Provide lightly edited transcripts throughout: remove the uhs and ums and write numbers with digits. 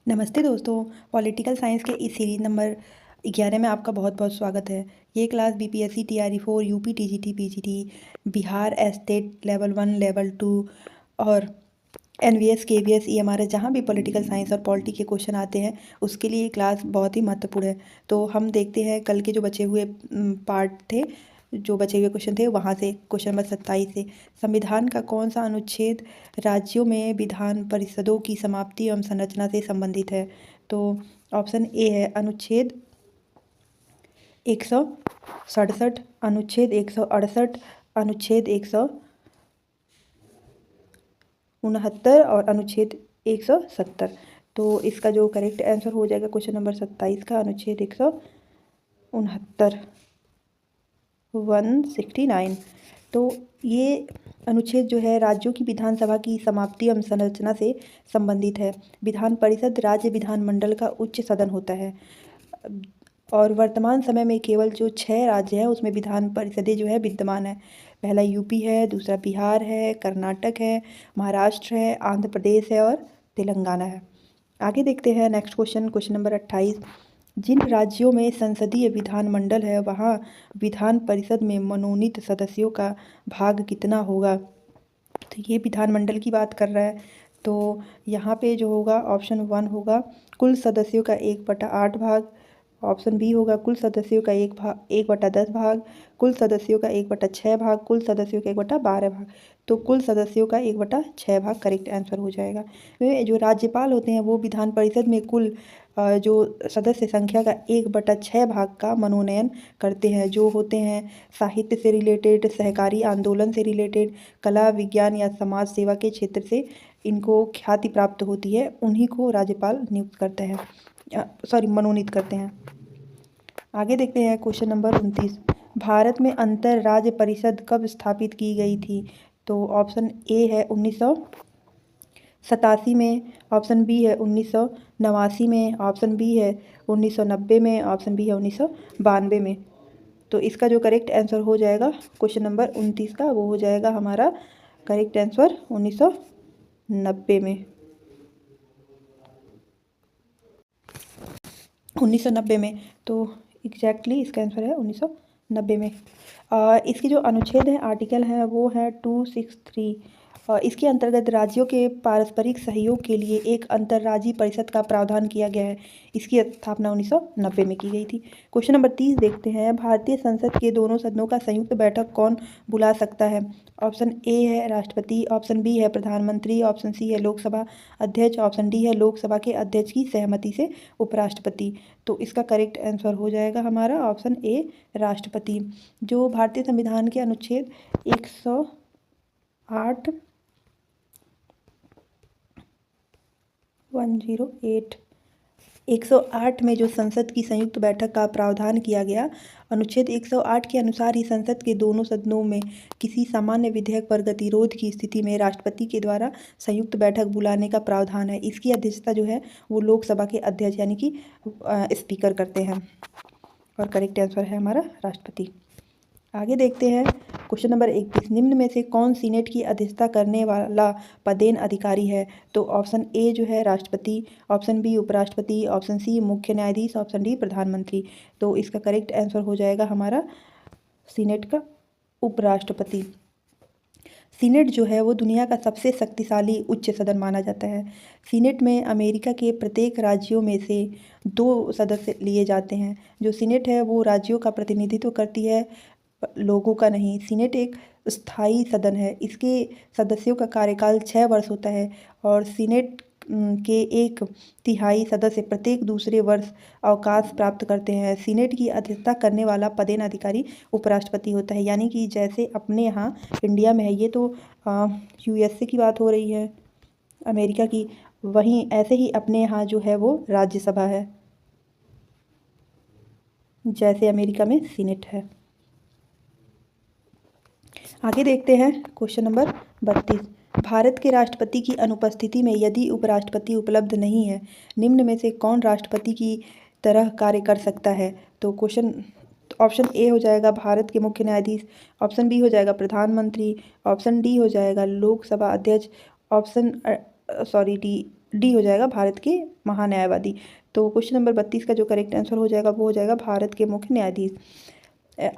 नमस्ते दोस्तों। Political science के इस सीरीज नंबर 11 में आपका बहुत बहुत स्वागत है। ये class BPSC TRE 4 UP TGT PGT Bihar estate level 1 level 2 और एनवीएस केवीएस ईएमआरएस जहाँ भी पॉलिटिकल साइंस और पॉलिटी के क्वेश्चन आते हैं उसके लिए ये क्लास बहुत ही महत्वपूर्ण है। तो हम देखते हैं कल के जो बचे हुए पार्ट थे, जो बचे हुए क्वेश्चन थे वहाँ से क्वेश्चन नंबर 27 से संविधान का कौन सा अनुच्छेद राज्यों में विधान परिषदों की समाप्ति एवं संरचना से संबंधित है। तो ऑप्शन ए है अनुच्छेद 167, अनुच्छेद 168, अनुच्छेद 169 और अनुच्छेद 170। तो इसका जो करेक्ट आंसर हो जाएगा क्वेश्चन नंबर 27 का अनुच्छेद 169 169। तो ये अनुच्छेद जो है राज्यों की विधानसभा की समाप्ति एवं संरचना से संबंधित है। विधान परिषद राज्य विधानमंडल का उच्च सदन होता है और वर्तमान समय में केवल जो 6 राज्य हैं उसमें विधान परिषदें जो है विद्यमान है। पहला यूपी है, दूसरा बिहार है, कर्नाटक है, महाराष्ट्र है, आंध्र प्रदेश है और तेलंगाना है। आगे देखते हैं नेक्स्ट क्वेश्चन, क्वेश्चन नंबर 28। जिन राज्यों में संसदीय विधानमंडल है वहाँ विधान परिषद में मनोनीत सदस्यों का भाग कितना होगा। तो ये विधानमंडल की बात कर रहा है। तो यहाँ पे जो होगा ऑप्शन 1 होगा कुल सदस्यों का 1/8 भाग, ऑप्शन बी होगा कुल सदस्यों का 1/10 भाग, कुल सदस्यों का 1/6 भाग, कुल सदस्यों का 1/12 भाग। तो कुल सदस्यों का 1/6 भाग करेक्ट आंसर हो जाएगा। वे जो राज्यपाल होते हैं वो विधान परिषद में कुल जो सदस्य संख्या का 1/6 भाग का मनोनयन करते हैं। जो होते हैं साहित्य से रिलेटेड, सहकारी आंदोलन से रिलेटेड, कला विज्ञान या समाज सेवा के क्षेत्र से इनको ख्याति प्राप्त होती है, उन्हीं को राज्यपाल नियुक्त करते हैं, मनोनीत करते हैं। आगे देखते हैं क्वेश्चन नंबर 29। भारत में अंतर राज्य परिषद कब स्थापित की गई थी। तो ऑप्शन ए है 1987 में, ऑप्शन बी है 1989 में, ऑप्शन बी है 1990 में, ऑप्शन बी है 1992 में। तो इसका जो करेक्ट आंसर हो जाएगा क्वेश्चन नंबर 29 का वो हो जाएगा हमारा करेक्ट आंसर 1990 में। 1990 में। तो एग्जैक्टली इसका आंसर है 1990 में। इसके जो अनुच्छेद हैं, आर्टिकल हैं, वो है 263। इसके अंतर्गत राज्यों के पारस्परिक सहयोग के लिए एक अंतर्राज्यीय परिषद का प्रावधान किया गया है। इसकी स्थापना 1990 में की गई थी। क्वेश्चन नंबर 30 देखते हैं। भारतीय संसद के दोनों सदनों का संयुक्त बैठक कौन बुला सकता है। ऑप्शन ए है राष्ट्रपति, ऑप्शन बी है प्रधानमंत्री, ऑप्शन सी है लोकसभा अध्यक्ष, ऑप्शन डी है लोकसभा के अध्यक्ष की सहमति से उपराष्ट्रपति। तो इसका करेक्ट आंसर हो जाएगा हमारा ऑप्शन ए राष्ट्रपति। जो भारतीय संविधान के अनुच्छेद 108 108 में जो संसद की संयुक्त बैठक का प्रावधान किया गया, अनुच्छेद 108 के अनुसार ही संसद के दोनों सदनों में किसी सामान्य विधेयक पर गतिरोध की स्थिति में राष्ट्रपति के द्वारा संयुक्त बैठक बुलाने का प्रावधान है। इसकी अध्यक्षता जो है वो लोकसभा के अध्यक्ष यानी कि स्पीकर करते हैं और करेक्ट आंसर है हमारा राष्ट्रपति। आगे देखते हैं क्वेश्चन नंबर 21। निम्न में से कौन सीनेट की अध्यक्षता करने वाला पदेन अधिकारी है। तो ऑप्शन ए जो है राष्ट्रपति, ऑप्शन बी उपराष्ट्रपति, ऑप्शन सी मुख्य न्यायाधीश, ऑप्शन डी प्रधानमंत्री। तो इसका करेक्ट आंसर हो जाएगा हमारा सीनेट का उपराष्ट्रपति। सीनेट जो है वो दुनिया का सबसे शक्तिशाली उच्च सदन माना जाता है। सीनेट में अमेरिका के प्रत्येक राज्यों में से 2 सदस्य लिए जाते हैं। जो सीनेट है वो राज्यों का प्रतिनिधित्व करती है, लोगों का नहीं। सीनेट एक स्थायी सदन है। इसके सदस्यों का कार्यकाल 6 वर्ष होता है और सीनेट के 1/3 सदस्य प्रत्येक दूसरे वर्ष अवकाश प्राप्त करते हैं। सीनेट की अध्यक्षता करने वाला पदेन अधिकारी उपराष्ट्रपति होता है। यानी कि जैसे अपने यहाँ इंडिया में है, ये तो यूएसए की बात हो रही है, अमेरिका की, वहीं ऐसे ही अपने यहाँ जो है वो राज्यसभा है, जैसे अमेरिका में सीनेट है। आगे देखते हैं क्वेश्चन नंबर 32। भारत के राष्ट्रपति की अनुपस्थिति में यदि उपराष्ट्रपति उपलब्ध नहीं है, निम्न में से कौन राष्ट्रपति की तरह कार्य कर सकता है। तो क्वेश्चन ऑप्शन ए हो जाएगा भारत के मुख्य न्यायाधीश, ऑप्शन बी हो जाएगा प्रधानमंत्री, ऑप्शन डी हो जाएगा लोकसभा अध्यक्ष, ऑप्शन डी डी हो जाएगा भारत के महान्यायवादी। तो क्वेश्चन नंबर 32 का जो करेक्ट आंसर हो जाएगा वो हो जाएगा भारत के मुख्य न्यायाधीश।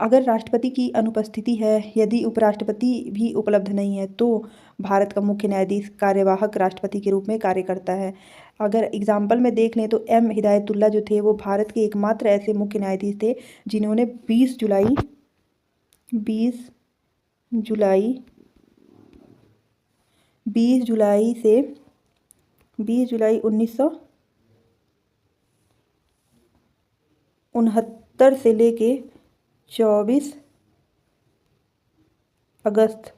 अगर राष्ट्रपति की अनुपस्थिति है, यदि उपराष्ट्रपति भी उपलब्ध नहीं है, तो भारत का मुख्य न्यायाधीश कार्यवाहक राष्ट्रपति के रूप में कार्य करता है। अगर एग्जाम्पल में देख लें तो एम हिदायतुल्ला जो थे वो भारत के एकमात्र ऐसे मुख्य न्यायाधीश थे जिन्होंने 20 जुलाई 1969 से लेके 24 अगस्त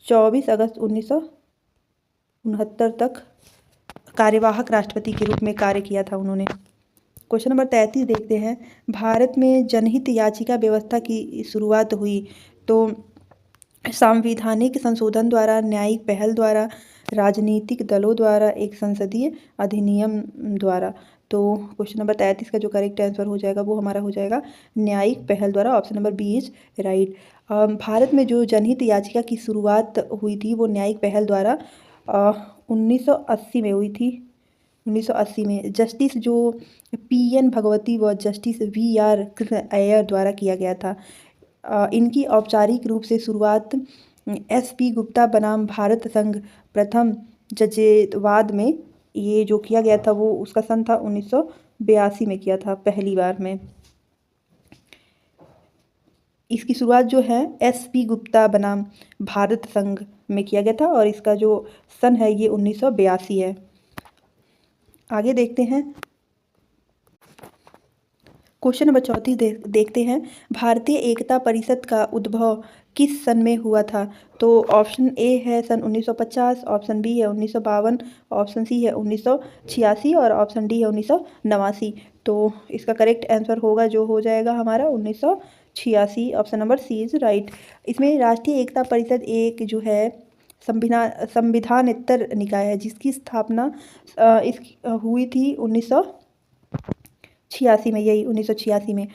1969 तक कार्यवाहक राष्ट्रपति के रूप में कार्य किया था उन्होंने। क्वेश्चन नंबर 33 देखते हैं। भारत में जनहित याचिका व्यवस्था की शुरुआत हुई तो सांविधानिक संशोधन द्वारा, न्यायिक पहल द्वारा, राजनीतिक दलों द्वारा, एक संसदीय अधिनियम द्वारा। तो क्वेश्चन नंबर 33 का जो करेक्ट आंसर हो जाएगा वो हमारा हो जाएगा न्यायिक पहल द्वारा। Option number B is right. Bharat में जो जनहित याचिका की शुरुआत हुई थी वो न्यायिक पहल द्वारा 1980 में हुई थी। 1980 में जस्टिस जो PN भगवती व जस्टिस VR कृष्ण अय्यर द्वारा किया गया था। इनकी औपचारिक रूप से शुरुआत SP गुप्ता बनाम भारत संघ प्रथम जजेवाद में ये जो किया गया था वो उसका सन था 1982 में किया था पहली बार में। इसकी शुरुआत जो है SP गुप्ता बनाम भारत संघ में किया गया था और इसका जो सन है ये 1982 है। आगे देखते हैं। क्वेश्चन नंबर 34 देखते हैं। भारतीय एकता परिषद का उद्भव किस सन में हुआ था? तो ऑप्शन ए है सन 1950, ऑप्शन बी है 1952, ऑप्शन सी है 1986 और ऑप्शन डी है 1989। तो इसका करेक्ट आंसर होगा जो हो जाएगा हमारा 1986। Option number C is right. इसमें राष्ट्रीय एकता परिषद एक जो है संविधानेतर निकाय है जिसकी स्थापना हुई थी 1986 में, यही 1986 में।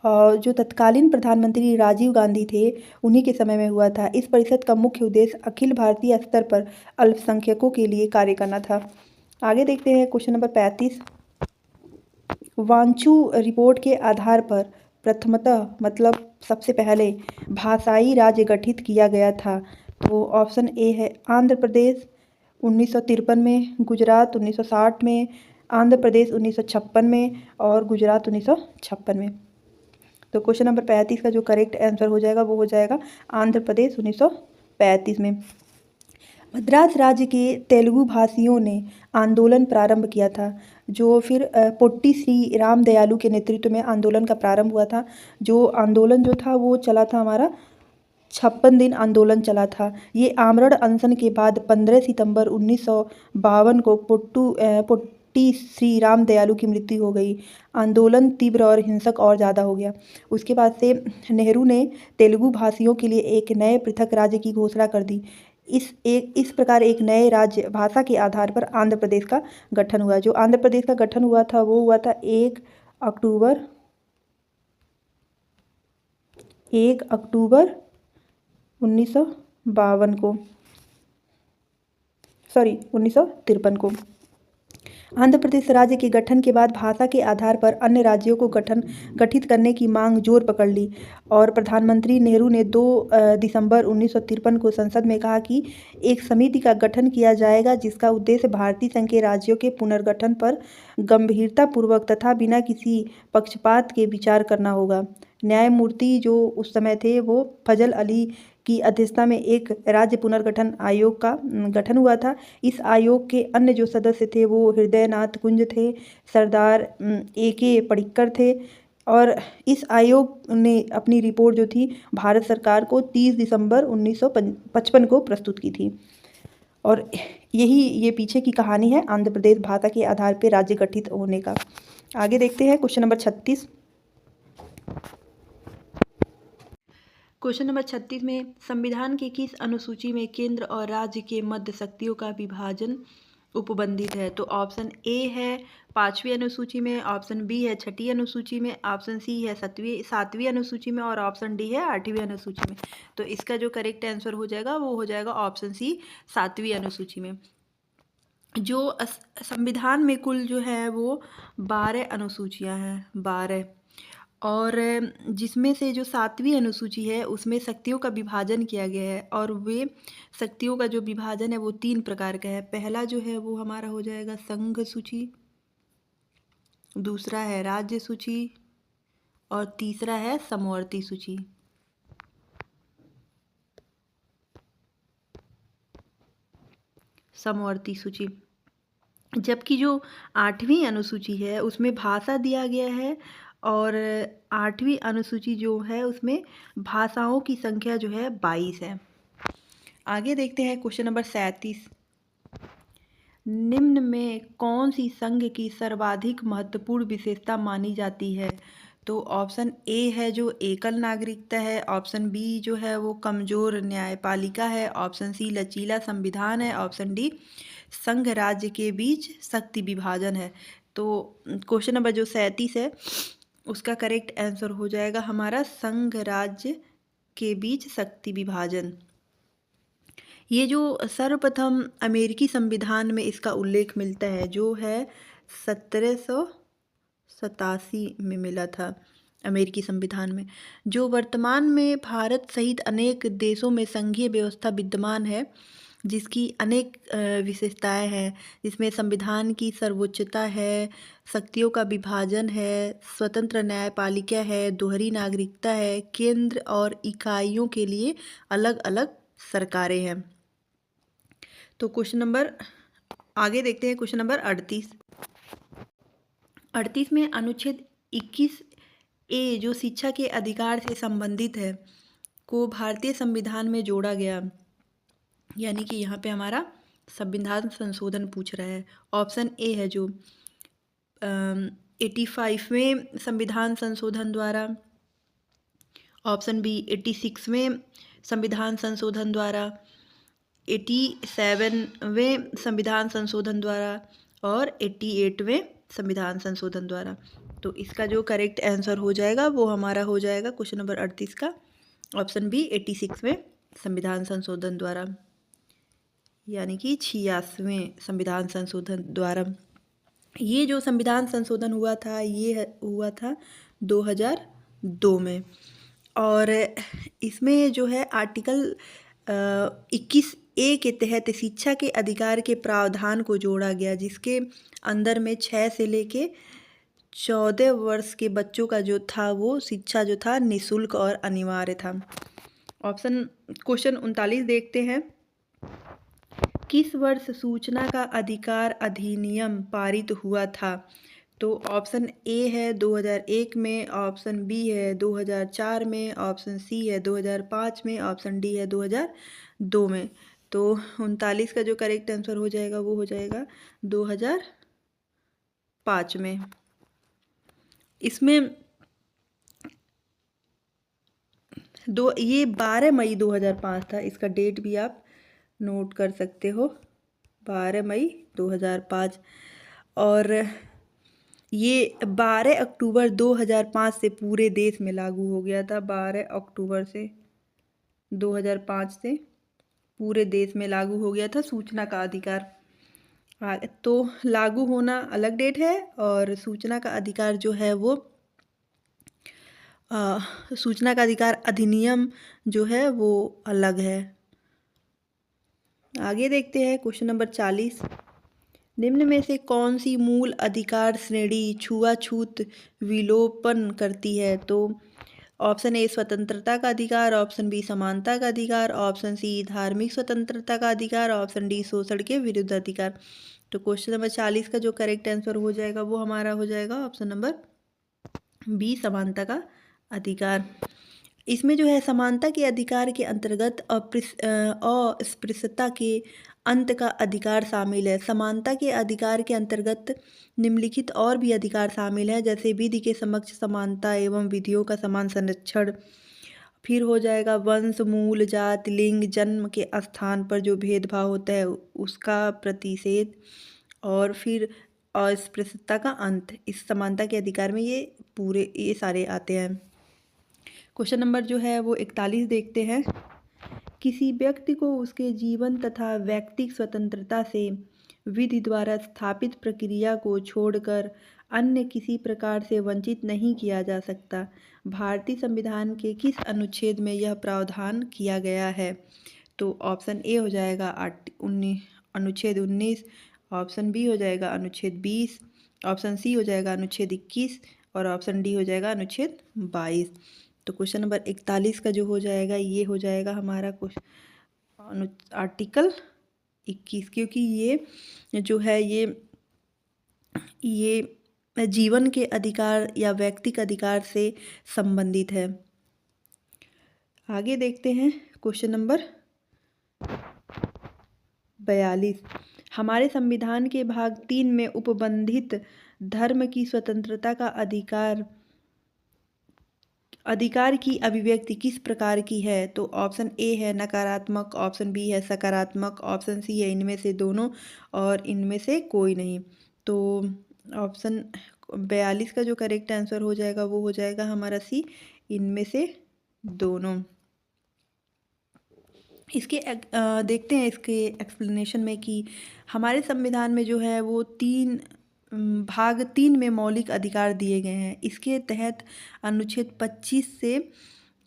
जो तत्कालीन प्रधानमंत्री राजीव गांधी थे उन्हीं के समय में हुआ था। इस परिषद का मुख्य उद्देश्य अखिल भारतीय स्तर पर अल्पसंख्यकों के लिए कार्य करना था। आगे देखते हैं क्वेश्चन नंबर 35। वांचू रिपोर्ट के आधार पर प्रथमतः मतलब सबसे पहले भाषाई राज्य गठित किया गया था। तो ऑप्शन ए है आंध्र प्रदेश 1953 में, गुजरात 1960 में, आंध्र प्रदेश 1956 में और गुजरात 1956 में। तो क्वेश्चन नंबर 35 का जो करेक्ट आंसर हो जाएगा वो हो जाएगा आंध्र प्रदेश 1935 में। मद्रास राज्य के तेलुगु भाषियों ने आंदोलन प्रारंभ किया था जो फिर पोट्टी श्री राम दयालु के नेतृत्व में आंदोलन का प्रारंभ हुआ था। जो आंदोलन जो था वो चला था हमारा 56 दिन आंदोलन चला था। ये आमरण अनशन के बाद 15 सितंबर 1952 को पोट्टी श्री राम दयालु की मृत्यु हो गई। आंदोलन तीव्र और हिंसक और ज़्यादा हो गया। उसके बाद से नेहरू ने तेलुगु भाषियों के लिए एक नए पृथक राज्य की घोषणा कर दी। इस प्रकार एक नए राज्य भाषा के आधार पर आंध्र प्रदेश का गठन हुआ। जो आंध्र प्रदेश का गठन हुआ था वो हुआ था 1 अक्टूबर 1953 को, 1953 को। आंध्र प्रदेश राज्य के गठन के बाद भाषा के आधार पर अन्य राज्यों को गठित करने की मांग जोर पकड़ ली और प्रधानमंत्री नेहरू ने 2 दिसंबर 1953 को संसद में कहा कि एक समिति का गठन किया जाएगा जिसका उद्देश्य भारतीय संघ के राज्यों के पुनर्गठन पर गंभीरतापूर्वक तथा बिना किसी पक्षपात के विचार करना होगा। न्यायमूर्ति जो उस समय थे वो फजल अली की अध्यक्षता में एक राज्य पुनर्गठन आयोग का गठन हुआ था। इस आयोग के अन्य जो सदस्य थे वो हृदयनाथ कुंज थे, सरदार AK पडिक्कर थे और इस आयोग ने अपनी रिपोर्ट जो थी भारत सरकार को 30 दिसंबर 1955 को प्रस्तुत की थी। और ये पीछे की कहानी है आंध्र प्रदेश भाषा के आधार पर राज्य गठित होने का। आगे देखते हैं क्वेश्चन नंबर 36। क्वेश्चन नंबर 36 में संविधान की किस अनुसूची में केंद्र और राज्य के मध्य शक्तियों का विभाजन उपबंधित है? तो ऑप्शन ए है 5वीं अनुसूची में, ऑप्शन बी है 6ठी अनुसूची में, ऑप्शन सी है 7वीं अनुसूची में और ऑप्शन डी है 8वीं अनुसूची में। तो इसका जो करेक्ट आंसर हो जाएगा वो हो जाएगा ऑप्शन सी 7वीं अनुसूची में। जो संविधान में कुल जो है वो 12 अनुसूचियां हैं, 12। और जिसमें से जो 7वीं अनुसूची है उसमें शक्तियों का विभाजन किया गया है, और वे शक्तियों का जो विभाजन है वो 3 प्रकार का है। पहला जो है वो हमारा हो जाएगा संघ सूची, दूसरा है राज्य सूची, और तीसरा है समवर्ती सूची। समवर्ती सूची। जबकि जो 8वीं अनुसूची है उसमें भाषा दिया गया है, और 8वीं अनुसूची जो है उसमें भाषाओं की संख्या जो है 22 है। आगे देखते हैं क्वेश्चन नंबर 37। निम्न में कौन सी संघ की सर्वाधिक महत्वपूर्ण विशेषता मानी जाती है? तो ऑप्शन ए है जो एकल नागरिकता है, ऑप्शन बी जो है वो कमजोर न्यायपालिका है, ऑप्शन सी लचीला संविधान है, ऑप्शन डी संघ राज्य के बीच शक्ति विभाजन है। तो क्वेश्चन नंबर जो 37 है उसका करेक्ट आंसर हो जाएगा हमारा संघ राज्य के बीच शक्ति विभाजन। ये जो सर्वप्रथम अमेरिकी संविधान में इसका उल्लेख मिलता है जो है 1787 में मिला था अमेरिकी संविधान में। जो वर्तमान में भारत सहित अनेक देशों में संघीय व्यवस्था विद्यमान है जिसकी अनेक विशेषताएं हैं, जिसमें संविधान की सर्वोच्चता है, शक्तियों का विभाजन है, स्वतंत्र न्यायपालिका है, दोहरी नागरिकता है, केंद्र और इकाइयों के लिए अलग अलग सरकारें हैं। तो क्वेश्चन नंबर आगे देखते हैं, क्वेश्चन नंबर 38 में अनुच्छेद 21A जो शिक्षा के अधिकार से संबंधित है को भारतीय संविधान में जोड़ा गया, यानी कि यहाँ पे हमारा संविधान संशोधन पूछ रहा है। ऑप्शन ए है जो 85वें संविधान संशोधन द्वारा, ऑप्शन बी 86वें संविधान संशोधन द्वारा, 87वें संविधान संशोधन द्वारा, और 88वें संविधान संशोधन द्वारा। तो इसका जो करेक्ट आंसर हो जाएगा वो हमारा हो जाएगा क्वेश्चन नंबर 38 का ऑप्शन बी 86वें संविधान संशोधन द्वारा, यानी कि 86वें संविधान संशोधन द्वारा। ये जो संविधान संशोधन हुआ था ये हुआ था 2002 में, और इसमें जो है आर्टिकल 21A के तहत शिक्षा के अधिकार के प्रावधान को जोड़ा गया, जिसके अंदर में 6 से लेके 14 वर्ष के बच्चों का जो था वो शिक्षा जो था निःशुल्क और अनिवार्य था। ऑप्शन क्वेश्चन 39 देखते हैं। किस वर्ष सूचना का अधिकार अधिनियम पारित हुआ था? तो ऑप्शन ए है 2001 में, ऑप्शन बी है 2004 में, ऑप्शन सी है 2005 में, ऑप्शन डी है 2002 में। तो 39 का जो करेक्ट आंसर हो जाएगा वो हो जाएगा 2005 में। इसमें ये 12 मई 2005 था, इसका डेट भी आप नोट कर सकते हो, 12 मई 2005। और ये 12 अक्टूबर 2005 से पूरे देश में लागू हो गया था। 12 अक्टूबर से 2005 से पूरे देश में लागू हो गया था सूचना का अधिकार। तो लागू होना अलग डेट है, और सूचना का अधिकार जो है वो सूचना का अधिकार अधिनियम जो है वो अलग है। आगे देखते हैं क्वेश्चन नंबर 40। निम्न में से कौन सी मूल अधिकार श्रेणी छुआछूत विलोपन करती है? तो ऑप्शन ए स्वतंत्रता का अधिकार, ऑप्शन बी समानता का अधिकार, ऑप्शन सी धार्मिक स्वतंत्रता का अधिकार, ऑप्शन डी शोषण के विरुद्ध अधिकार। तो क्वेश्चन नंबर 40 का जो करेक्ट आंसर हो जाएगा वो हमारा हो जाएगा ऑप्शन नंबर बी समानता का अधिकार। इसमें जो है समानता के अधिकार के अंतर्गत अस्पृश्यता के अंत का अधिकार शामिल है। समानता के अधिकार के अंतर्गत निम्नलिखित और भी अधिकार शामिल है, जैसे विधि के समक्ष समानता एवं विधियों का समान संरक्षण। फिर हो जाएगा वंश, मूल, जाति, लिंग, जन्म के स्थान पर जो भेदभाव होता है उसका प्रतिषेध, और फिर अस्पृश्यता का अंत। इस समानता के अधिकार में ये सारे आते हैं। क्वेश्चन नंबर जो है वो 41 देखते हैं। किसी व्यक्ति को उसके जीवन तथा व्यक्तिक स्वतंत्रता से विधि द्वारा स्थापित प्रक्रिया को छोड़कर अन्य किसी प्रकार से वंचित नहीं किया जा सकता। भारतीय संविधान के किस अनुच्छेद में यह प्रावधान किया गया है? तो ऑप्शन ए हो जाएगा अनुच्छेद 19, ऑप्शन बी हो जाएगा अनुच्छेद 20, ऑप्शन सी हो जाएगा अनुच्छेद 21 और ऑप्शन डी हो जाएगा अनुच्छेद 22। तो क्वेश्चन नंबर 41 का जो हो जाएगा ये हो जाएगा हमारा आर्टिकल 21, क्योंकि ये जो है ये जीवन के अधिकार या व्यक्तिगत अधिकार से संबंधित है। आगे देखते हैं क्वेश्चन नंबर 42। हमारे संविधान के भाग 3 में उपबंधित धर्म की स्वतंत्रता का अधिकार की अभिव्यक्ति किस प्रकार की है? तो ऑप्शन ए है नकारात्मक, ऑप्शन बी है सकारात्मक, ऑप्शन सी है इनमें से दोनों और इनमें से कोई नहीं। तो ऑप्शन 42 का जो करेक्ट आंसर हो जाएगा वो हो जाएगा हमारा सी, इनमें से दोनों। इसके देखते हैं इसके एक्सप्लेनेशन में कि हमारे संविधान में जो है वो भाग 3 में मौलिक अधिकार दिए गए हैं। इसके तहत अनुच्छेद 25 से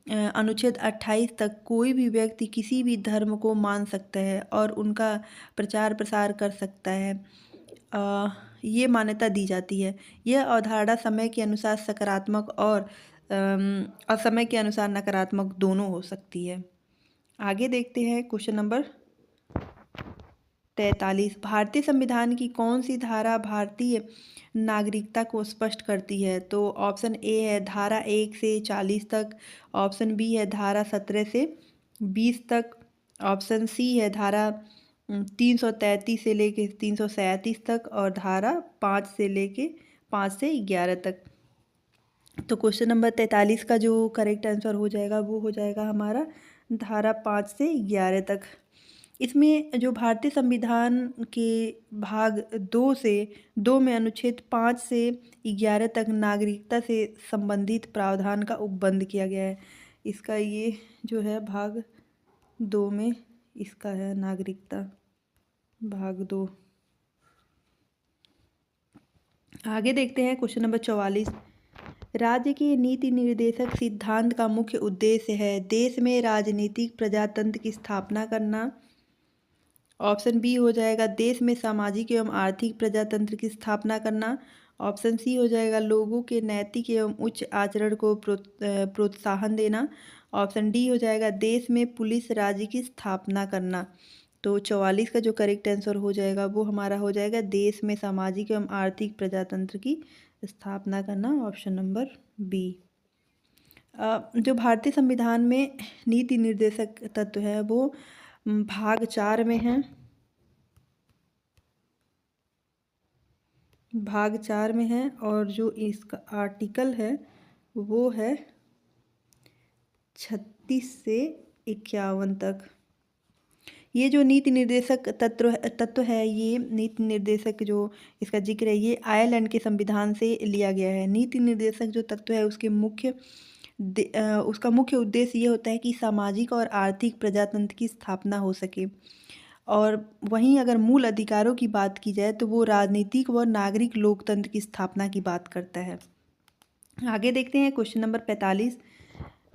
अनुच्छेद 28 तक कोई भी व्यक्ति किसी भी धर्म को मान सकता है और उनका प्रचार प्रसार कर सकता है, ये मान्यता दी जाती है। यह अवधारणा समय के अनुसार सकारात्मक और असमय के अनुसार नकारात्मक दोनों हो सकती है। आगे देखते हैं क्वेश्चन नंबर 43। भारतीय संविधान की कौन सी धारा भारतीय नागरिकता को स्पष्ट करती है? तो ऑप्शन ए है धारा 1 से 40 तक, ऑप्शन बी है धारा 17 से 20 तक, ऑप्शन सी है धारा 333 से लेके 337 तक और धारा 5 से 11 तक। तो क्वेश्चन नंबर 43 का जो करेक्ट आंसर हो जाएगा वो हो जाएगा हमारा धारा 5 से 11 तक। इसमें जो भारतीय संविधान के भाग 2 में अनुच्छेद 5 से 11 तक नागरिकता से संबंधित प्रावधान का उपबंध किया गया है। इसका ये जो है भाग 2 में इसका है नागरिकता भाग 2। आगे देखते हैं क्वेश्चन नंबर 44। राज्य के नीति निर्देशक सिद्धांत का मुख्य उद्देश्य है देश में राजनीतिक प्रजातंत्र की स्थापना करना। ऑप्शन बी हो जाएगा देश में सामाजिक एवं आर्थिक प्रजातंत्र की स्थापना करना। ऑप्शन सी हो जाएगा लोगों के नैतिक एवं उच्च आचरण को प्रोत्साहन देना। ऑप्शन डी हो जाएगा देश में पुलिस राज्य की स्थापना करना। तो 44 का जो करेक्ट आंसर हो जाएगा वो हमारा हो जाएगा देश में सामाजिक एवं आर्थिक प्रजातंत्र की स्थापना करना, ऑप्शन नंबर बी। जो भारतीय संविधान में नीति निर्देशक तत्व है वो भाग 4 में है। भाग 4 में है और जो इसका आर्टिकल है वो है 36 से 51 तक। ये जो नीति निर्देशक तत्व है, ये नीति निर्देशक जो इसका जिक्र है ये आयरलैंड के संविधान से लिया गया है। नीति निर्देशक जो तत्व है उसका मुख्य उद्देश्य ये होता है कि सामाजिक और आर्थिक प्रजातंत्र की स्थापना हो सके। और वहीं अगर मूल अधिकारों की बात की जाए तो वो राजनीतिक व नागरिक लोकतंत्र की स्थापना की बात करता है। आगे देखते हैं क्वेश्चन नंबर 45।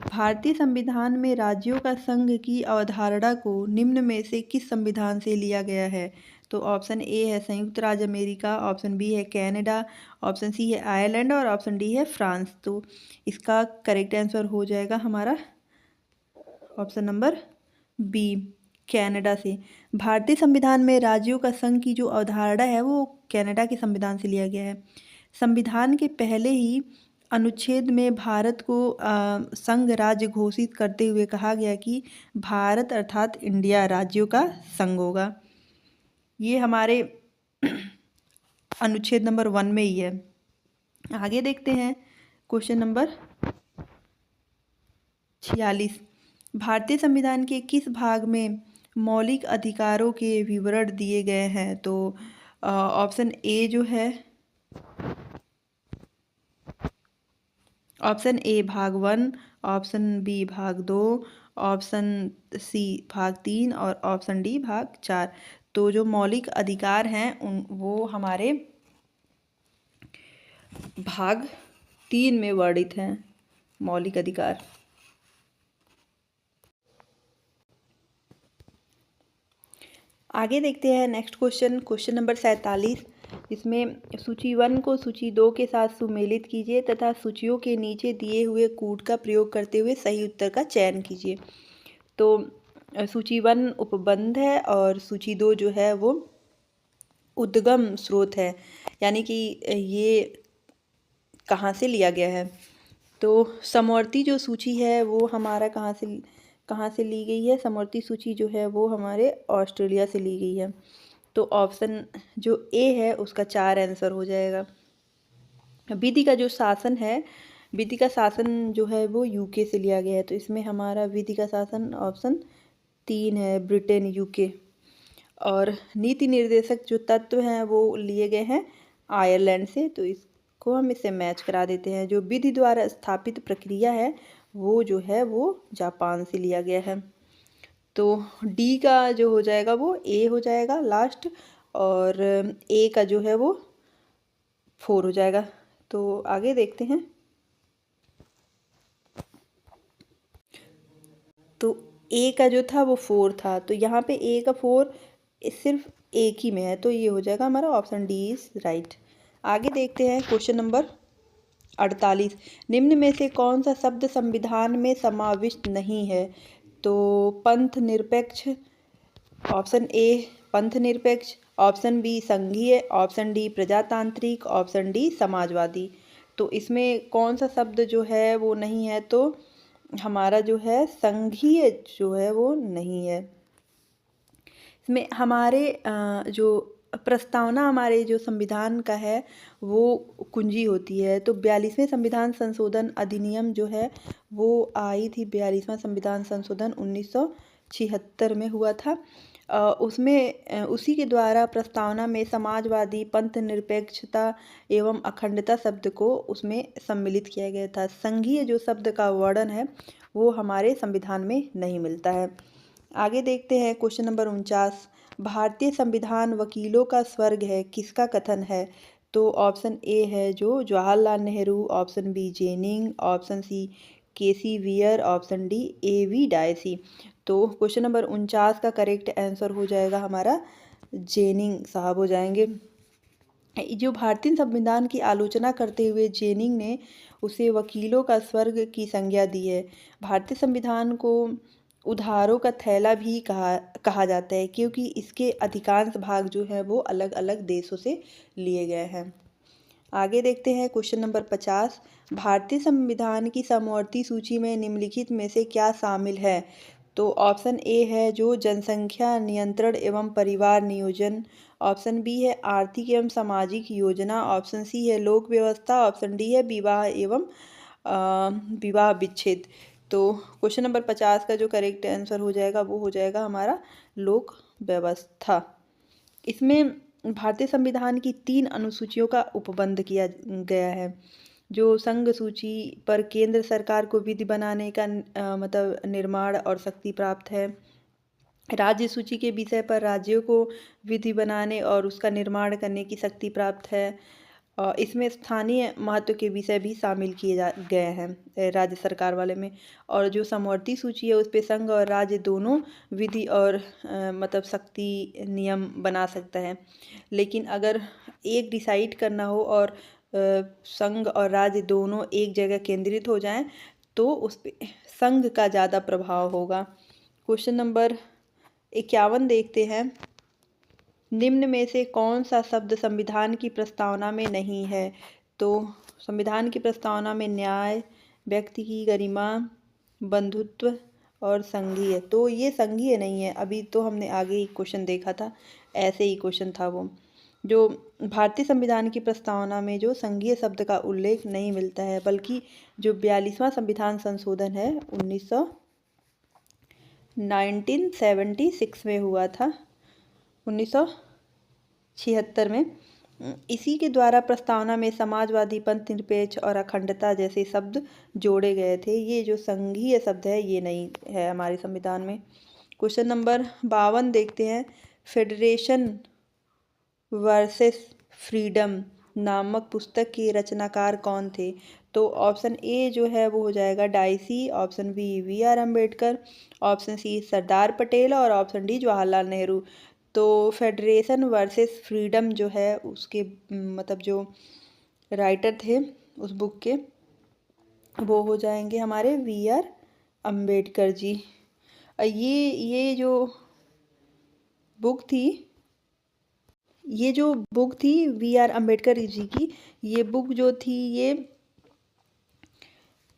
भारतीय संविधान में राज्यों का संघ की अवधारणा को निम्न में से किस संविधान से लिया गया है? तो ऑप्शन ए है संयुक्त राज्य अमेरिका, ऑप्शन बी है कनाडा, ऑप्शन सी है आयरलैंड और ऑप्शन डी है फ्रांस। तो इसका करेक्ट आंसर हो जाएगा हमारा ऑप्शन नंबर बी, कनाडा से। भारतीय संविधान में राज्यों का संघ की जो अवधारणा है वो कनाडा के संविधान से लिया गया है। संविधान के पहले ही अनुच्छेद में भारत को संघ राज्य घोषित करते हुए कहा गया कि भारत अर्थात इंडिया राज्यों का संघ होगा। ये हमारे अनुच्छेद नंबर 1 में ही है। आगे देखते हैं क्वेश्चन नंबर 46। भारतीय संविधान के किस भाग में मौलिक अधिकारों के विवरण दिए गए हैं? तो ऑप्शन ए जो है ऑप्शन ए भाग 1, ऑप्शन बी भाग 2, ऑप्शन सी भाग 3 और ऑप्शन डी भाग 4। तो जो मौलिक अधिकार हैं वो हमारे भाग 3 में वर्णित हैं मौलिक अधिकार। आगे देखते हैं नेक्स्ट क्वेश्चन नंबर 47। इसमें सूची 1 को सूची 2 के साथ सुमेलित कीजिए तथा सूचियों के नीचे दिए हुए कूट का प्रयोग करते हुए सही उत्तर का चयन कीजिए। तो सूची 1 उपबंध है और सूची 2 जो है वो उद्गम स्रोत है, यानी कि ये कहाँ से लिया गया है। तो समवर्ती जो सूची है वो हमारा कहाँ से ली गई है। समवर्ती सूची जो है वो हमारे ऑस्ट्रेलिया से ली गई है। तो ऑप्शन जो ए है उसका 4 आंसर हो जाएगा। विधि का जो शासन है, विधि का शासन जो है वो यूके से लिया गया है। तो इसमें हमारा विधि का शासन ऑप्शन 3 है, ब्रिटेन यूके। और नीति निर्देशक जो तत्व हैं वो लिए गए हैं आयरलैंड से। तो इसको हम इससे मैच करा देते हैं। जो विधि द्वारा स्थापित प्रक्रिया है वो जो है वो जापान से लिया गया है। तो डी का जो हो जाएगा वो ए हो जाएगा लास्ट, और ए का जो है वो 4 हो जाएगा। तो आगे देखते हैं। तो ए का जो था वो 4 था, तो यहाँ पे ए का 4 सिर्फ एक ही में है, तो ये हो जाएगा हमारा ऑप्शन डी इज राइट। आगे देखते हैं क्वेश्चन नंबर 48। निम्न में से कौन सा शब्द संविधान में समाविष्ट नहीं है। तो पंथ निरपेक्ष, ऑप्शन ए पंथ निरपेक्ष, ऑप्शन बी संघीय, ऑप्शन डी प्रजातांत्रिक, ऑप्शन डी समाजवादी। तो इसमें कौन सा शब्द जो है वो नहीं है। तो हमारा जो है संघीय जो है वो नहीं है। इसमें हमारे जो प्रस्तावना हमारे जो संविधान का है वो कुंजी होती है। तो 42वें संविधान संशोधन अधिनियम जो है वो आई थी, 42वां संविधान संशोधन 1976 में हुआ था। उसमें उसी के द्वारा प्रस्तावना में समाजवादी, पंथ निरपेक्षता एवं अखंडता शब्द को उसमें सम्मिलित किया गया था। संघीय जो शब्द का वर्णन है वो हमारे संविधान में नहीं मिलता है। आगे देखते हैं क्वेश्चन नंबर 49। भारतीय संविधान वकीलों का स्वर्ग है, किसका कथन है। तो ऑप्शन ए है जो Jawaharlal Nehru, option B Jenning, option C K C Wheare, option D A V. Dicey. तो क्वेश्चन नंबर 49 का करेक्ट आंसर हो जाएगा हमारा जेनिंग साहब हो जाएंगे। जो भारतीय संविधान की आलोचना करते हुए जेनिंग ने उसे वकीलों का स्वर्ग की संज्ञा दी है। भारतीय संविधान को उधारों का थैला भी कहा जाता है, क्योंकि इसके अधिकांश भाग जो है वो अलग अलग देशों से लिए गए हैं। आगे देखते हैं क्वेश्चन नंबर 50। भारतीय संविधान की समवर्ती सूची में निम्नलिखित में से क्या शामिल है। तो ऑप्शन ए है जो जनसंख्या नियंत्रण एवं परिवार नियोजन, ऑप्शन बी है आर्थिक एवं सामाजिक योजना, ऑप्शन सी है लोक व्यवस्था, ऑप्शन डी है विवाह एवं विवाह विच्छेद। तो क्वेश्चन नंबर 50 का जो करेक्ट आंसर हो जाएगा वो हो जाएगा हमारा लोक व्यवस्था। इसमें भारतीय संविधान की 3 अनुसूचियों का उपबंध किया गया है। जो संघ सूची पर केंद्र सरकार को विधि बनाने का मतलब निर्माण और शक्ति प्राप्त है। राज्य सूची के विषय पर राज्यों को विधि बनाने और उसका निर्माण करने की शक्ति प्राप्त है। इसमें स्थानीय महत्व के विषय भी शामिल किए गए हैं राज्य सरकार वाले में। और जो समवर्ती सूची है उस पर संघ और राज्य दोनों विधि और मतलब शक्ति नियम बना सकता है। लेकिन अगर एक डिसाइड करना हो और संघ और राज्य दोनों एक जगह केंद्रित हो जाएं तो उस पर संघ का ज़्यादा प्रभाव होगा। क्वेश्चन नंबर 51 देखते हैं। निम्न में से कौन सा शब्द संविधान की प्रस्तावना में नहीं है। तो संविधान की प्रस्तावना में न्याय, व्यक्ति की गरिमा, बंधुत्व और संघीय। तो ये संघीय नहीं है। अभी तो हमने आगे ही क्वेश्चन देखा था, ऐसे ही क्वेश्चन था वो। जो भारतीय संविधान की प्रस्तावना में जो संघीय शब्द का उल्लेख नहीं मिलता है, बल्कि जो 42वां संविधान संशोधन है 1976 में हुआ था, 1976 में। इसी के द्वारा प्रस्तावना में समाजवादी, पंथ निरपेक्ष और अखंडता जैसे शब्द जोड़े गए थे। ये जो संघीय शब्द है ये नहीं है हमारे संविधान में। क्वेश्चन नंबर 52 देखते हैं। फेडरेशन वर्सेस फ्रीडम नामक पुस्तक के रचनाकार कौन थे? तो ऑप्शन ए जो है वो हो जाएगा Dicey, option B B R Ambedkar, option C Sardar Patel और ऑप्शन डी जवाहरलाल नेहरू। तो फेडरेशन वर्सेस फ्रीडम जो है उसके मतलब जो राइटर थे उस बुक के वो हो जाएंगे हमारे वी आर अम्बेडकर जी। ये जो बुक थी वी आर अम्बेडकर जी की, ये बुक जो थी ये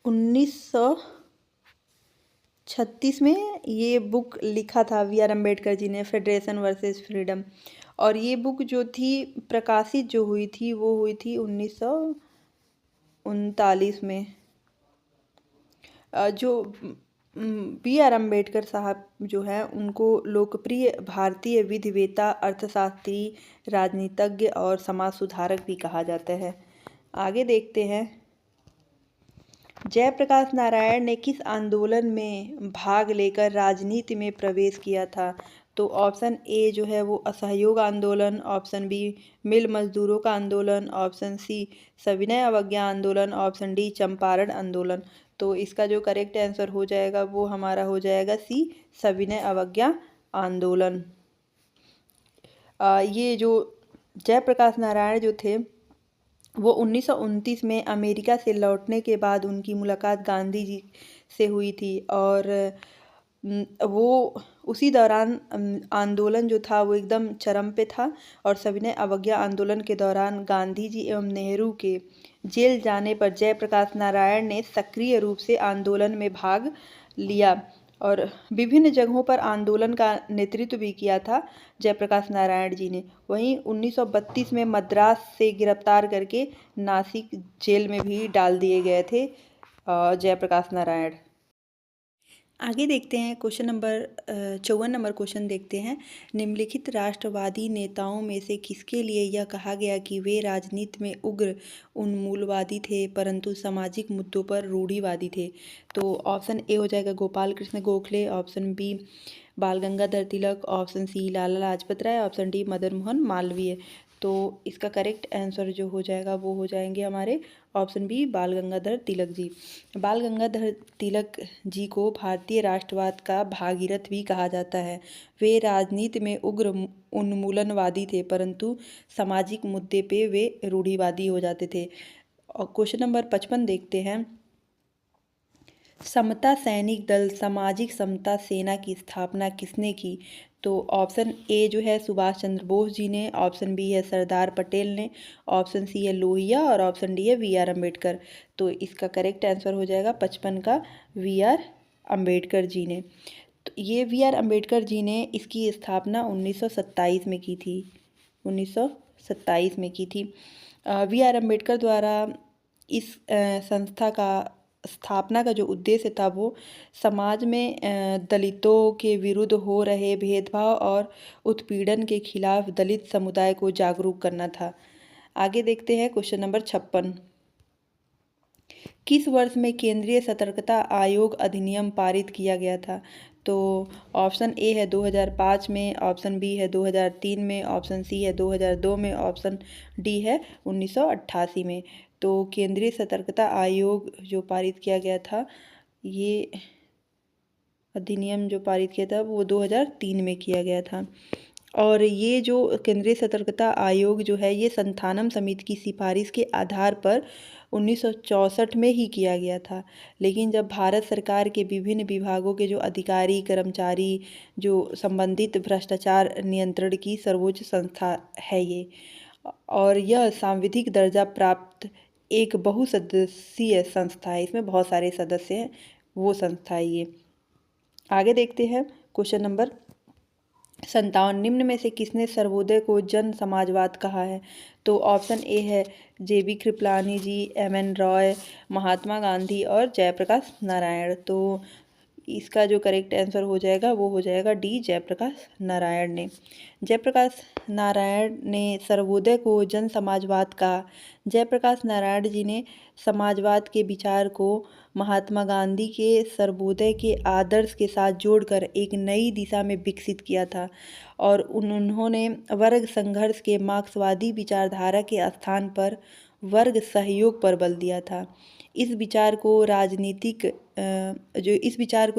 1936 में ये बुक लिखा था वी आर अम्बेडकर जी ने, फेडरेशन वर्सेस फ्रीडम। और ये बुक जो थी प्रकाशित जो हुई थी वो हुई थी 1939 में। जो वी आर अम्बेडकर साहब जो है उनको लोकप्रिय भारतीय विधिवेता, अर्थशास्त्री, राजनीतिज्ञ और समाज सुधारक भी कहा जाता है। आगे देखते हैं, जयप्रकाश नारायण ने किस आंदोलन में भाग लेकर राजनीति में प्रवेश किया था? तो ऑप्शन ए जो है वो असहयोग आंदोलन, ऑप्शन बी मिल मजदूरों का आंदोलन, ऑप्शन सी सविनय अवज्ञा आंदोलन, ऑप्शन डी चंपारण आंदोलन। तो इसका जो करेक्ट आंसर हो जाएगा वो हमारा हो जाएगा सी सविनय अवज्ञा आंदोलन। ये जो जयप्रकाश नारायण जो थे वो 1929 में अमेरिका से लौटने के बाद उनकी मुलाकात गांधी जी से हुई थी और वो उसी दौरान आंदोलन जो था वो एकदम चरम पे था। और सविनय अवज्ञा आंदोलन के दौरान गांधी जी एवं नेहरू के जेल जाने पर जयप्रकाश नारायण ने सक्रिय रूप से आंदोलन में भाग लिया और विभिन्न जगहों पर आंदोलन का नेतृत्व भी किया था जयप्रकाश नारायण जी ने। वहीं 1932 में मद्रास से गिरफ्तार करके नासिक जेल में भी डाल दिए गए थे जयप्रकाश नारायण। आगे देखते हैं क्वेश्चन नंबर 54 नंबर क्वेश्चन देखते हैं, निम्नलिखित राष्ट्रवादी नेताओं में से किसके लिए यह कहा गया कि वे राजनीति में उग्र उन्मूलवादी थे परंतु सामाजिक मुद्दों पर रूढ़िवादी थे? तो ऑप्शन ए हो जाएगा गोपाल कृष्ण गोखले, ऑप्शन बी बाल Gangadhar Tilak, option C Lala Lajpat Rai, option D Madan Mohan Malviya. तो इसका करेक्ट आंसर जो हो जाएगा वो हो जाएंगे हमारे ऑप्शन बी बाल गंगाधर तिलक जी। बाल गंगाधर तिलक जी को भारतीय राष्ट्रवाद का भागीरथ भी कहा जाता है। वे राजनीति में उग्र उन्मूलनवादी थे परंतु सामाजिक मुद्दे पे वे रूढ़िवादी हो जाते थे। और क्वेश्चन नंबर 55 देखते हैं, समता सैनिक दल सामाजिक समता सेना की स्थापना किसने की? तो ऑप्शन ए जो है सुभाष चंद्र बोस जी ने, ऑप्शन बी है सरदार पटेल ने, ऑप्शन सी है लोहिया और ऑप्शन डी है वी आर अम्बेडकर। तो इसका करेक्ट आंसर हो जाएगा 55 का वी आर अम्बेडकर जी ने। तो ये वी आर अम्बेडकर जी ने इसकी स्थापना 1927 में की थी, 1927 में की थी। वी आर अम्बेडकर द्वारा इस संस्था का स्थापना का जो उद्देश्य था वो समाज में दलितों के विरुद्ध हो रहे भेदभाव और उत्पीड़न के खिलाफ दलित समुदाय को जागरूक करना था। आगे देखते हैं क्वेश्चन नंबर 56, किस वर्ष में केंद्रीय सतर्कता आयोग अधिनियम पारित किया गया था? तो ऑप्शन ए है 2005 में, ऑप्शन बी है 2003 में, ऑप्शन सी है 2002 में, ऑप्शन डी है 1988 में। तो केंद्रीय सतर्कता आयोग जो पारित किया गया था, ये अधिनियम जो पारित किया था वो 2003 में किया गया था। और ये जो केंद्रीय सतर्कता आयोग जो है ये संथानम समिति की सिफारिश के आधार पर 1964 में ही किया गया था। लेकिन जब भारत सरकार के विभिन्न विभागों के जो अधिकारी कर्मचारी जो संबंधित भ्रष्टाचार नियंत्रण की सर्वोच्च संस्था है ये, और यह सांविधिक दर्जा प्राप्त एक बहुसदस्यीय संस्था है, इसमें बहुत सारे सदस्य हैं, वो संस्था है ये। आगे देखते हैं क्वेश्चन नंबर 57, निम्न में से किसने सर्वोदय को जन समाजवाद कहा है? तो ऑप्शन ए है जेबी कृपलानी जी, एम एन रॉय, महात्मा गांधी और जयप्रकाश नारायण। तो इसका जो करेक्ट आंसर हो जाएगा वो हो जाएगा डी, जयप्रकाश नारायण ने। जयप्रकाश नारायण ने सर्वोदय को जन समाजवाद कहा। जयप्रकाश नारायण जी ने समाजवाद के विचार को महात्मा गांधी के सर्वोदय के आदर्श के साथ जोड़कर एक नई दिशा में विकसित किया था और उन्होंने वर्ग संघर्ष के मार्क्सवादी विचारधारा के स्थान पर वर्ग सहयोग पर बल दिया था। इस विचार को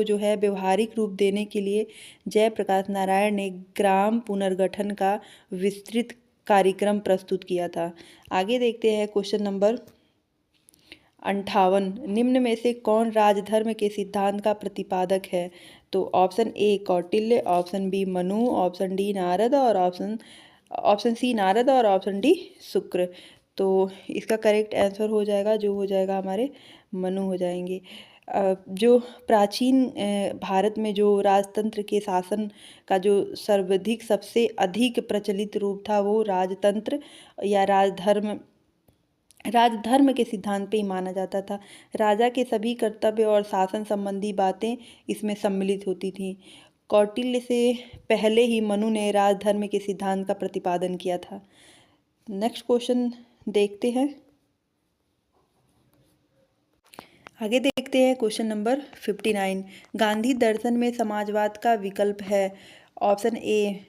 जो है व्यवहारिक रूप देने के लिए जयप्रकाश नारायण ने ग्राम पुनर्गठन का विस्तृत कार्यक्रम प्रस्तुत किया था। आगे देखते हैं क्वेश्चन नंबर 58। निम्न में से कौन राजधर्म के सिद्धांत का प्रतिपादक है? तो option A Kautilya, option B Manu, option D Narad और ऑप्शन सी नारद और ऑप्शन डी शुक्र। तो इसका करेक्ट आंसर हो जाएगा जो हो जाएगा हमारे मनु हो जाएंगे। जो प्राचीन भारत में जो राजतंत्र के शासन का जो सर्वाधिक सबसे अधिक प्रचलित रूप था वो राजतंत्र या राजधर्म के सिद्धांत पे ही माना जाता था। राजा के सभी कर्तव्य और शासन संबंधी बातें इसमें सम्मिलित होती थीं। कौटिल्य से पहले ही मनु ने राजधर्म के सिद्धांत का प्रतिपादन किया था। नेक्स्ट क्वेश्चन देखते हैं। आगे देखते हैं क्वेश्चन नंबर 59। गांधी दर्शन में समाजवाद का विकल्प है। ऑप्शन ए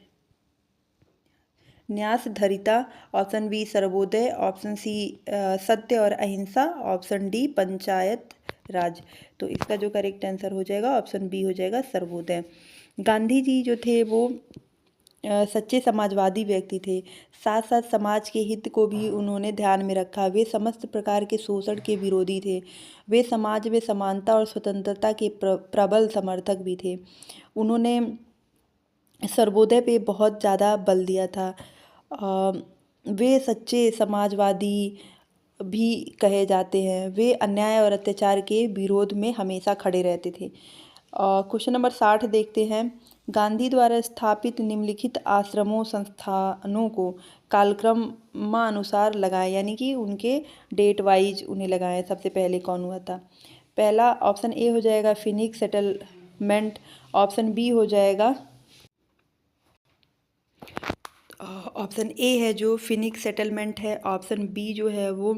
न्यास धरिता, ऑप्शन बी सर्वोदय, ऑप्शन सी सत्य और अहिंसा, ऑप्शन डी पंचायत राज। तो इसका जो करेक्ट आंसर हो जाएगा ऑप्शन बी हो जाएगा सर्वोदय। गांधी जी जो थे वो सच्चे समाजवादी व्यक्ति थे। साथ साथ समाज के हित को भी उन्होंने ध्यान में रखा। वे समस्त प्रकार के शोषण के विरोधी थे। वे समाज में समानता और स्वतंत्रता के प्रबल समर्थक भी थे। उन्होंने सर्वोदय पे बहुत ज़्यादा बल दिया था। वे सच्चे समाजवादी भी कहे जाते हैं। वे अन्याय और अत्याचार के विरोध में हमेशा खड़े रहते थे। क्वेश्चन नंबर 60 देखते हैं। गांधी द्वारा स्थापित निम्नलिखित आश्रमों संस्थानों को कालक्रमानुसार लगाएं, यानी कि उनके डेट वाइज उन्हें लगाएं। सबसे पहले कौन हुआ था? पहला ऑप्शन ए हो जाएगा फिनिक्स सेटलमेंट, ऑप्शन बी हो जाएगा ऑप्शन ए है जो फिनिक्स सेटलमेंट है, ऑप्शन बी जो है वो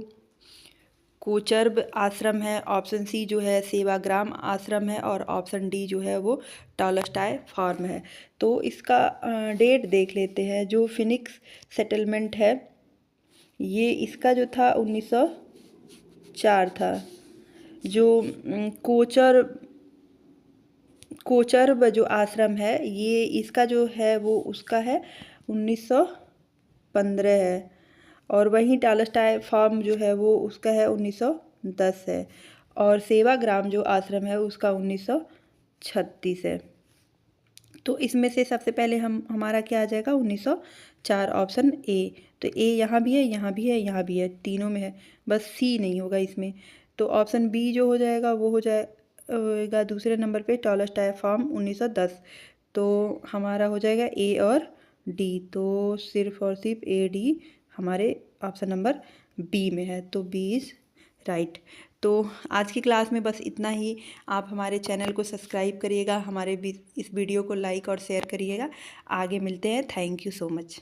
कोचरब आश्रम है, ऑप्शन सी जो है सेवाग्राम आश्रम है और ऑप्शन डी जो है वो टॉलस्टॉय फार्म है। तो इसका डेट देख लेते हैं। जो फिनिक्स सेटलमेंट है ये इसका जो था 1904 था। जो कोचरब जो आश्रम है ये इसका जो है वो उसका है 1915 है और वहीं टॉलस्टॉय फार्म जो है वो उसका है 1910 है और सेवाग्राम जो आश्रम है उसका 1936 है। तो इसमें से सबसे पहले हमारा क्या आ जाएगा 1904 ऑप्शन ए। तो ए यहाँ भी है, यहाँ भी है, यहाँ भी है, तीनों में है, बस सी नहीं होगा इसमें। तो ऑप्शन बी जो हो जाएगा वो हो जाएगा दूसरे नंबर पे टॉलस्टॉय फार्म 1910। तो हमारा हो जाएगा ए और डी। तो सिर्फ और सिर्फ ए डी हमारे ऑप्शन नंबर बी में है। तो बी इज़ राइट। तो आज की क्लास में बस इतना ही। आप हमारे चैनल को सब्सक्राइब करिएगा, हमारे इस वीडियो को लाइक और शेयर करिएगा। आगे मिलते हैं। Thank you so much.